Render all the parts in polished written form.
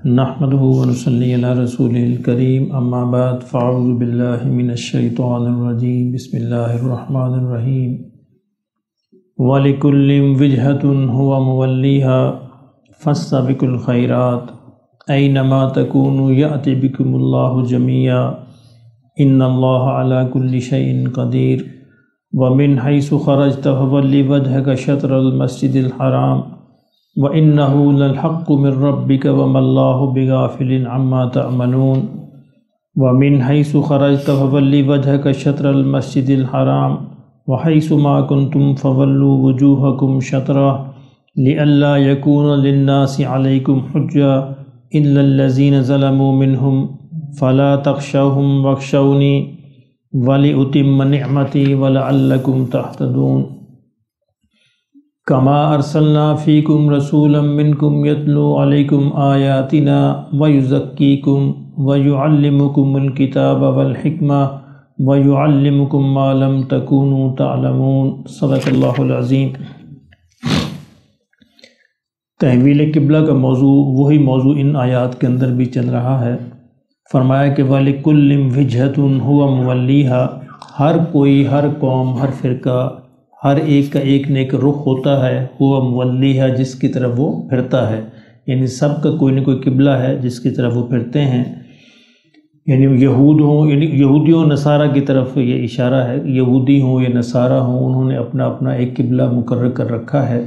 نحمده ونصلي على رسوله الكريم اما بعد فاعوذ بالله من الشيطان الرجيم بسم الله الرحمن الرحيم ولكل وجهة هو موليها فاستبقوا الخيرات أينما تكونوا يأتي بكم الله جميعا إن الله على كل شيء قدير ومن حيث خرجت فول وجهك شطر المسجد الحرام وَإِنَّهُ لَلْحَقُّ مِنْ رَبِّكَ وَمَا اللَّهُ بِغَافِلٍ عَمَّا تَعْمَلُونَ وَمِنْ حَيْثُ خَرَجْتَ فَوَلِّ وَجْهَكَ شَطْرَ الْمَسْجِدِ الْحَرَامِ وَحَيْثُ مَا كُنْتُمْ فَوَلُّوا وُجُوهَكُمْ شَطْرَهُ لِئَلَّا يَكُونَ لِلنَّاسِ عَلَيْكُمْ حُجَّةٌ إِلَّا الَّذِينَ ظَلَمُوا مِنْهُمْ فَلَا تَخْشَوْهُمْ وَاخْشَوْنِي وَلِأُتِمَّ نِعْمَتِي وَلَعَلَّكُمْ تَهْتَدُونَ كما ارسلنا فيكم رسولا منكم يتلو عليكم آياتنا ويزكيكم ويعلمكم الكتاب والحكمة ويعلمكم ما لم تكونوا تعلمون صدق اللہ العظیم۔ تحویل قبلہ کا موضوع وہی موضوع ان آیات کے اندر بھی چل رہا ہے۔ فرمایا کہ وَلِكُلٍّ وِجْهَةٌ هُوَ مُوَلِّيهَا، ہر کوئی، ہر قوم، ہر فرقہ، ہر ایک کا ایک نیک رخ ہوتا ہے، ہوا مولیہ، جس کی طرف وہ پھرتا ہے، یعنی سب کا کوئی نہ کوئی قبلہ ہے جس کی طرف وہ پھرتے ہیں، یعنی یہود ہوں، یعنی یہودیوں نصارہ کی طرف یہ اشارہ ہے، یہودی ہوں یا نصارہ ہوں، انہوں نے اپنا اپنا ایک قبلہ مقرر کر رکھا ہے،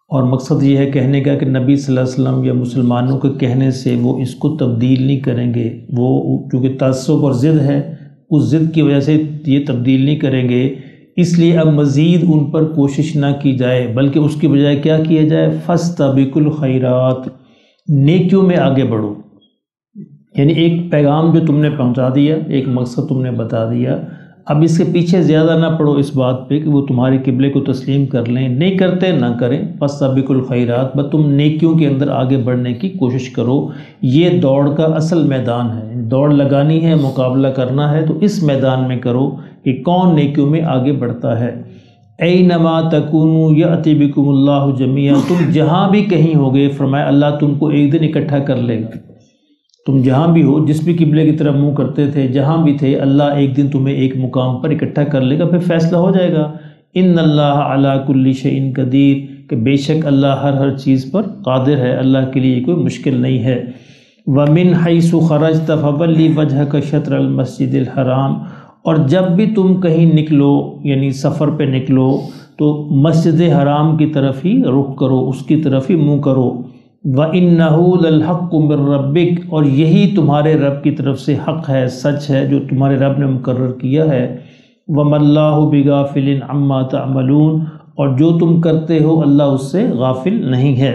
اور مقصد یہ ہے کہنے کا کہ نبی صلی اللہ علیہ وسلم یا مسلمانوں کے کہنے سے وہ اس کو تبدیل نہیں کریں گے، وہ کیونکہ تعصب اور ضد ہے، اس ضد کی وجہ سے یہ تبدیل نہیں کریں گے، اس لیے اب مزید ان پر کوشش نہ کی جائے، بلکہ اس کی بجائے کیا کیا جائے، فاستبقوا الخیرات، نیکیوں میں آگے بڑھو، یعنی ایک پیغام جو تم نے پہنچا دیا، ایک مقصد تم نے بتا دیا، اب اس کے پیچھے زیادہ نہ پڑو اس بات پہ کہ وہ تمہارے قبلے کو تسلیم کر لیں، نہیں کرتے نہ کریں، فاستبقوا الخیرات، بس تم نیکیوں کے اندر آگے بڑھنے کی کوشش کرو، یہ دوڑ کا اصل میدان ہے، دوڑ لگانی ہے، مقابلہ کرنا ہے تو اس میدان میں کرو کہ کون نیکیوں میں آگے بڑھتا ہے۔ اینما تکونوا یأتی بکم اللہ جمیعا، تم جہاں بھی کہیں ہوگے، فرمایا اللہ تم کو ایک دن اکٹھا کر لے گا، تم جہاں بھی ہو، جس بھی قبلے کی طرف منہ کرتے تھے، جہاں بھی تھے، اللہ ایک دن تمہیں ایک مقام پر اکٹھا کر لے گا، پھر فیصلہ ہو جائے گا۔ ان اللہ علی کل شیء قدیر، کہ بے شک اللہ ہر چیز پر قادر ہے، اللہ کے لیے کوئی مشکل نہیں ہے۔ وَمِنْ حَيْثُ خَرَجْتَ فَوَلِّ وَجْهَكَ شَطْرَ الْمَسْجِدِ الْحَرَامِ، اور جب بھی تم کہیں نکلو، یعنی سفر پہ نکلو، تو مسجد حرام کی طرف ہی رخ کرو، اس کی طرف ہی منہ کرو۔ وَإِنَّهُ لَلْحَقُّ مِنْ رَبِّكَ، اور یہی تمہارے رب کی طرف سے حق ہے، سچ ہے، جو تمہارے رب نے مقرر کیا ہے۔ وَمَا اللَّهُ بِغَافِلٍ عَمَّا تَعْمَلُونَ، اور جو تم کرتے ہو اللہ اس سے غافل نہیں ہے۔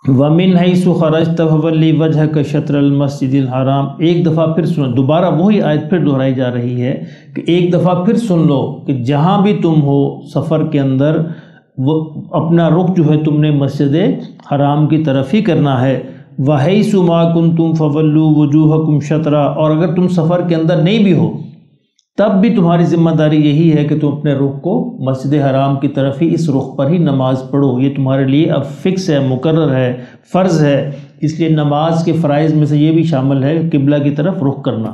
وَمِنْ حَيْثُ خَرَجْتَ فَوَلِّ وَجْهَكَ شَطْرَ الْمَسْجِدِ الْحَرَامِ، ایک دفعہ پھر سنو، دوبارہ وہی آیت پھر دہرائی جا رہی ہے کہ ایک دفعہ پھر سن لو کہ جہاں بھی تم ہو سفر کے اندر، وہ اپنا رخ جو ہے تم نے مسجد حرام کی طرف ہی کرنا ہے۔ وَحَيْثُ مَا كُنْتُمْ فَوَلُّوا وُجُوهَكُمْ شَطْرَهُ، اور اگر تم سفر کے اندر نہیں بھی ہو تب بھی تمہاری ذمہ داری یہی ہے کہ تم اپنے رخ کو مسجد حرام کی طرف ہی، اس رخ پر ہی نماز پڑھو، یہ تمہارے لیے اب فکس ہے، مقرر ہے، فرض ہے، اس لیے نماز کے فرائض میں سے یہ بھی شامل ہے قبلہ کی طرف رخ کرنا،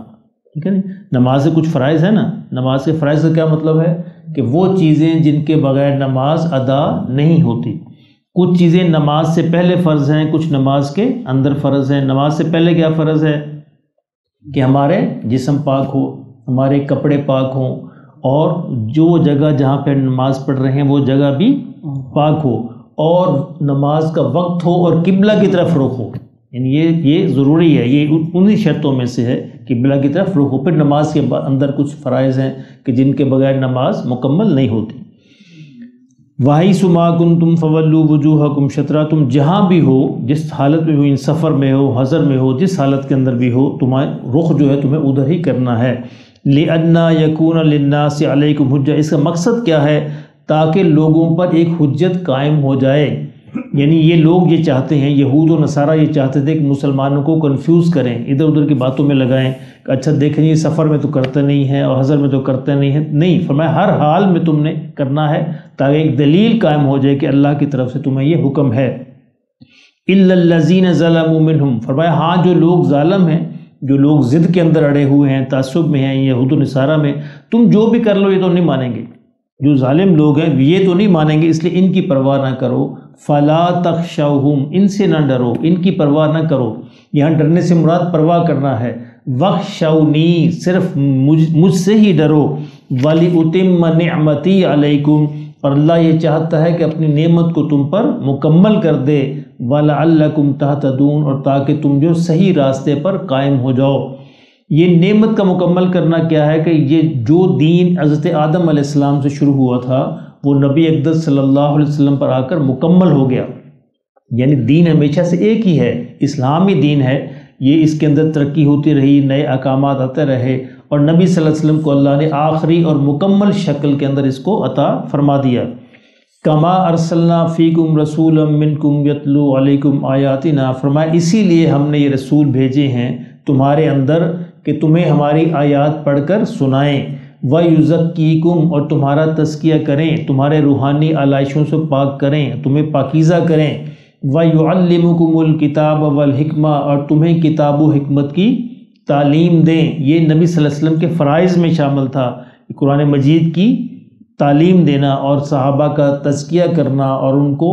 ٹھیک ہے نا۔ نماز سے کچھ فرائض ہے نا، نماز کے فرائض کا کیا مطلب ہے کہ وہ چیزیں جن کے بغیر نماز ادا نہیں ہوتی، کچھ چیزیں نماز سے پہلے فرض ہیں، کچھ نماز کے اندر فرض ہیں۔ نماز سے پہلے کیا فرض ہے کہ ہمارے جسم پاک ہو، ہمارے کپڑے پاک ہوں، اور جو جگہ جہاں پہ نماز پڑھ رہے ہیں وہ جگہ بھی پاک ہو، اور نماز کا وقت ہو، اور قبلہ کی طرف رخ ہو، یعنی یہ ضروری ہے، یہ انہی شرطوں میں سے ہے، قبلہ کی طرف رخ ہو۔ پھر نماز کے اندر کچھ فرائض ہیں کہ جن کے بغیر نماز مکمل نہیں ہوتی۔ وَحَيْثُ مَا كُنْتُمْ فَوَلُّوا وُجُوهَكُمْ شَطْرَهُ، تم جہاں بھی ہو، جس حالت میں ہو، ان سفر میں ہو، حضر میں ہو، جس حالت کے اندر بھی ہو، تمہارا رخ جو ہے تمہیں ادھر ہی کرنا ہے۔ لِأَنَّا يَكُونَ لِلنَّاسِ عَلَيْكُمْ حُجَّةٌ، اس کا مقصد کیا ہے، تاکہ لوگوں پر ایک حجت قائم ہو جائے، یعنی یہ لوگ یہ چاہتے ہیں، یہود و نصارہ یہ چاہتے تھے کہ مسلمانوں کو کنفیوز کریں، ادھر ادھر کی باتوں میں لگائیں کہ اچھا دیکھیں یہ سفر میں تو کرتے نہیں ہیں اور حضر میں تو کرتے نہیں ہیں، نہیں، فرمایا ہر حال میں تم نے کرنا ہے، تاکہ ایک دلیل قائم ہو جائے کہ اللہ کی طرف سے تمہیں یہ حکم ہے۔ الا الذین ظلموا منہم، فرمایا ہاں جو لوگ ظالم ہیں، جو لوگ ضد کے اندر اڑے ہوئے ہیں، تعصب میں ہیں، یہود و نصارہ میں، تم جو بھی کر لو یہ تو نہیں مانیں گے، جو ظالم لوگ ہیں یہ تو نہیں مانیں گے، اس لیے ان کی پرواہ نہ کرو، فلا تخشوہم، ان سے نہ ڈرو، ان کی پرواہ نہ کرو، یہاں ڈرنے سے مراد پرواہ کرنا ہے، وخشونی، صرف مجھ سے ہی ڈرو، وَلِأُتِمَّ نِعْمَتِي عَلَيْكُمْ، اور اللہ یہ چاہتا ہے کہ اپنی نعمت کو تم پر مکمل کر دے، وَلَعَلَّكُمْ تَهْتَدُونَ، اور تاکہ تم جو صحیح راستے پر قائم ہو جاؤ۔ یہ نعمت کا مکمل کرنا کیا ہے کہ یہ جو دین حضرت آدم علیہ السلام سے شروع ہوا تھا وہ نبی اقدس صلی اللہ علیہ وسلم پر آ کر مکمل ہو گیا، یعنی دین ہمیشہ سے ایک ہی ہے، اسلامی دین ہے، یہ اس کے اندر ترقی ہوتی رہی، نئے احکامات آتے رہے، اور نبی صلی اللہ علیہ وسلم کو اللہ نے آخری اور مکمل شکل کے اندر اس کو عطا فرما دیا۔ کما ارسلنا فیکم رسولا منکم یتلو علیکم آیاتنا، فرمایا اسی لیے ہم نے یہ رسول بھیجے ہیں تمہارے اندر کہ تمہیں ہماری آیات پڑھ کر سنائیں، وَيُزَكِّيكُمْ، اور تمہارا تزکیہ کریں، تمہارے روحانی علائشوں سے پاک کریں، تمہیں پاکیزہ کریں، وَيُعَلِّمُكُمُ الْكِتَابَ وَالْحِكْمَةَ، اور تمہیں کتاب و حکمت کی تعلیم دیں۔ یہ نبی صلی اللہ علیہ وسلم کے فرائض میں شامل تھا، قرآن مجید کی تعلیم دینا اور صحابہ کا تزکیہ کرنا اور ان کو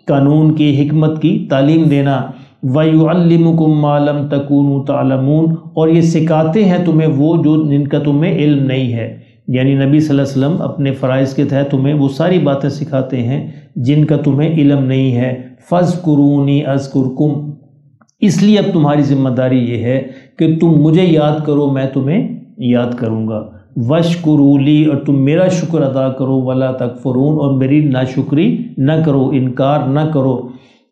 قانون کی حکمت کی تعلیم دینا۔ وَيُعَلِّمُكُمْ مَا لَمْ تَكُونُوا تَعْلَمُونَ، اور یہ سکھاتے ہیں تمہیں وہ جو جن کا تمہیں علم نہیں ہے، یعنی نبی صلی اللہ علیہ وسلم اپنے فرائض کے تحت تمہیں وہ ساری باتیں سکھاتے ہیں جن کا تمہیں علم نہیں ہے۔ فَاذْكُرُونِي أَذْكُرْكُمْ، اس لیے اب تمہاری ذمہ داری یہ ہے کہ تم مجھے یاد کرو، میں تمہیں یاد کروں گا۔ وَاشْكُرُوا لِي، اور تم میرا شکر ادا کرو، وَلَا تَكْفُرُونَ، اور میری ناشکری نہ کرو، انکار نہ کرو۔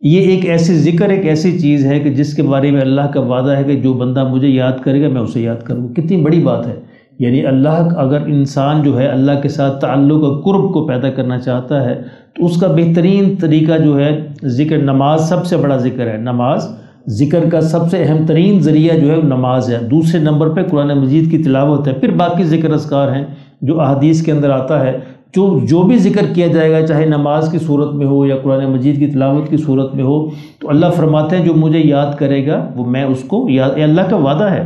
یہ ایک ایسی ذکر، ایک ایسی چیز ہے کہ جس کے بارے میں اللہ کا وعدہ ہے کہ جو بندہ مجھے یاد کرے گا میں اسے یاد کروں گا۔ کتنی بڑی بات ہے، یعنی اللہ اگر انسان جو ہے اللہ کے ساتھ تعلق اور قرب کو پیدا کرنا چاہتا ہے تو اس کا بہترین طریقہ جو ہے ذکر، نماز سب سے بڑا ذکر ہے، نماز ذکر کا سب سے اہم ترین ذریعہ جو ہے نماز ہے، دوسرے نمبر پہ قرآن مجید کی تلاوت ہے، پھر باقی ذکر اذکار ہیں جو احادیث کے اندر آتا ہے، جو بھی ذکر کیا جائے گا چاہے نماز کی صورت میں ہو یا قرآن مجید کی تلاوت کی صورت میں ہو، تو اللہ فرماتے ہیں جو مجھے یاد کرے گا وہ میں اس کو یاد، یہ اللہ کا وعدہ ہے،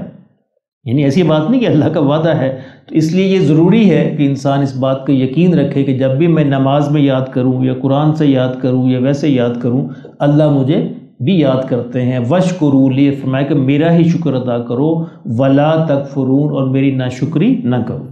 یعنی ایسی بات نہیں کہ اللہ کا وعدہ ہے، تو اس لیے یہ ضروری ہے کہ انسان اس بات کا یقین رکھے کہ جب بھی میں نماز میں یاد کروں یا قرآن سے یاد کروں یا ویسے یاد کروں اللہ مجھے بھی یاد کرتے ہیں۔ وَاشْكُرُوا لِي، فرمایا کہ میرا ہی شکر ادا کرو، وَلَا تَكْفُرُونَ، اور میری ناشکری نہ کرو۔